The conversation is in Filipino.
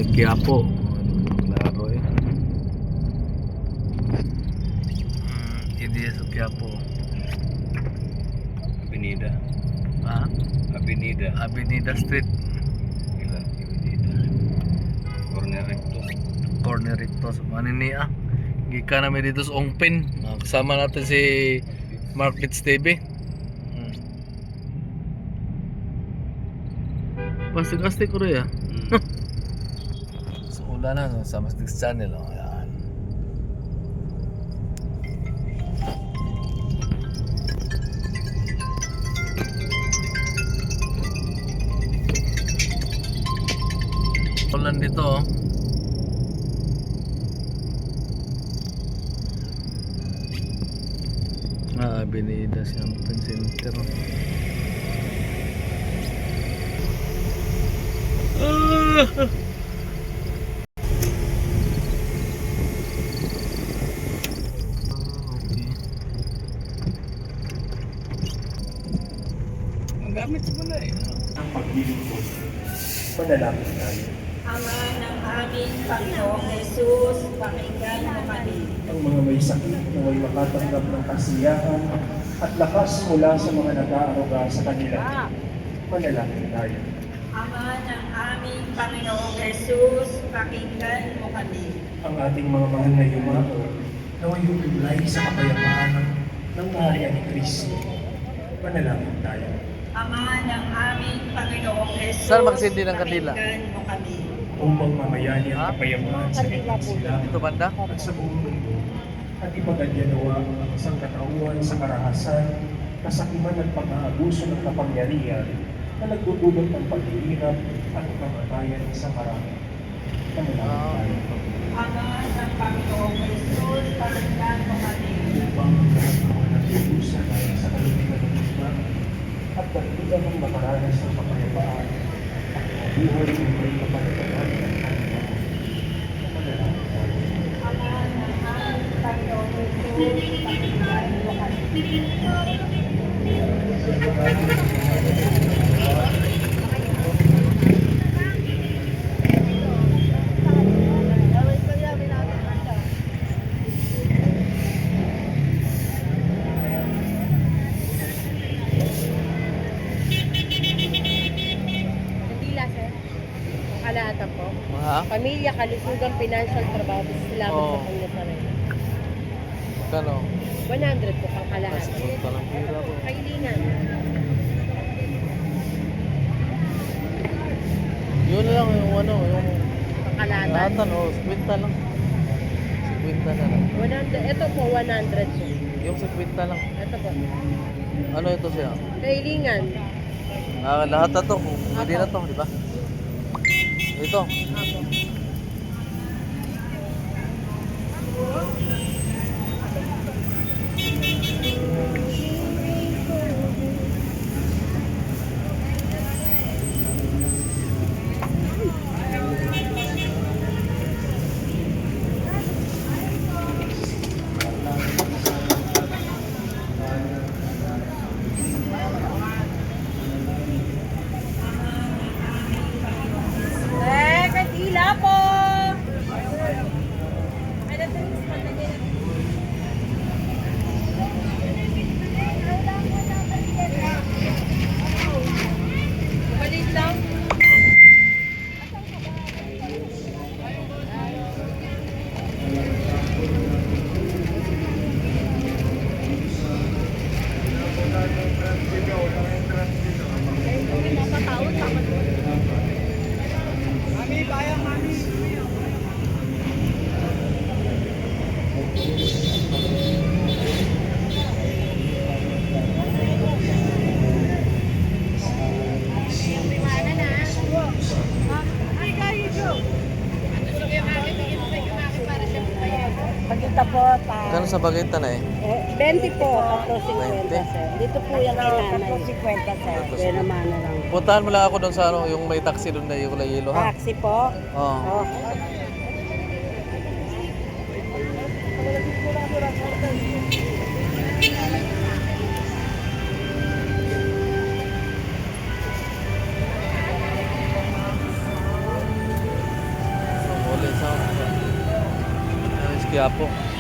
Quiapo. Klaro eh. Hindi sa Quiapo. Avenida. Ha? Avenida. Avenida Street. Ilan? Avenida. Corner recto. Corner ito sa Manini ah. Gika namin dito sa Ongpin. Kasama natin si Markets TV. Pasti-pasti ko rin ah. So ulan na sa Masdix Channel. Oh, yan. Ulan dito oh. Avenida Shopping Center. Ang gamit sa muna eh. Ang paglilingkod. Panalangin tayo. Ama ng aming Panginoong Jesus, pakinggan mo kami. Ang mga may sakit naway makatanggap ng kasiyahan at lakas mula sa mga nag-aaruga sa kanila. Panalangin tayo. Ama ng aming Panginoong Jesus, pakinggan mo kami. Ang ating mga mahal na yumao naway humulay sa kapayapaan ng kaharian ni Kristo. Panalangin tayo. Ama ng aming Panginoong Jesus, Saan magsindi ng kandila? pakinggan mo kami. Upang mamayani ang kapayapaan sa inyong sila Ito banda? at sa buong mundo at ipagadya-nawa ang sangkatauhan sa karahasan, kasakiman at pag-aabuso ng kapangyarihan na nagdudulot ng paghihirap at kamatayan sa marami. Panalangin tayo. Ama ng Panginoong Jesus, pakinggan mo kami. Upang lahat ng mga nagdudusa sa kalubigan ng iba at pagbigan ng makaranas ng kapayapaan at mabuhay ng may kapanatagan ng kanilang. Panalangin tayo. Ama ng aming Panginoong Jesus, pakinggan mo kami. Pila, sir. Kalahatan po. Ha? Pamilya, kalusugan, financial, trabaho, salamat Oo. sa kanya sa rin. Kano? 100 po pang kalahatan. Punta ng pira ko. Kailingan. Yun lang yung ano, yung Pang kalahatan. lahatan o, kwinta lang. Si kwinta na lang. 100, ito po 100 po. Yung sa kwinta lang. Ito po. Ano ito siya? Kailingan. Lahat na to, hindi na to, di ba? Ito. Apo. Kandila po! Balit lang. Pagkita po, Kano sa Bagita na eh? 20 po, 450 sir. Dito po yung kinanay. 450 sir. Kaya naman na lang. Puntahan mo lang ako doon sa ano, yung may taxi doon na yung kulay yellow ha? Taxi po. Oo. Oh. Quiapo.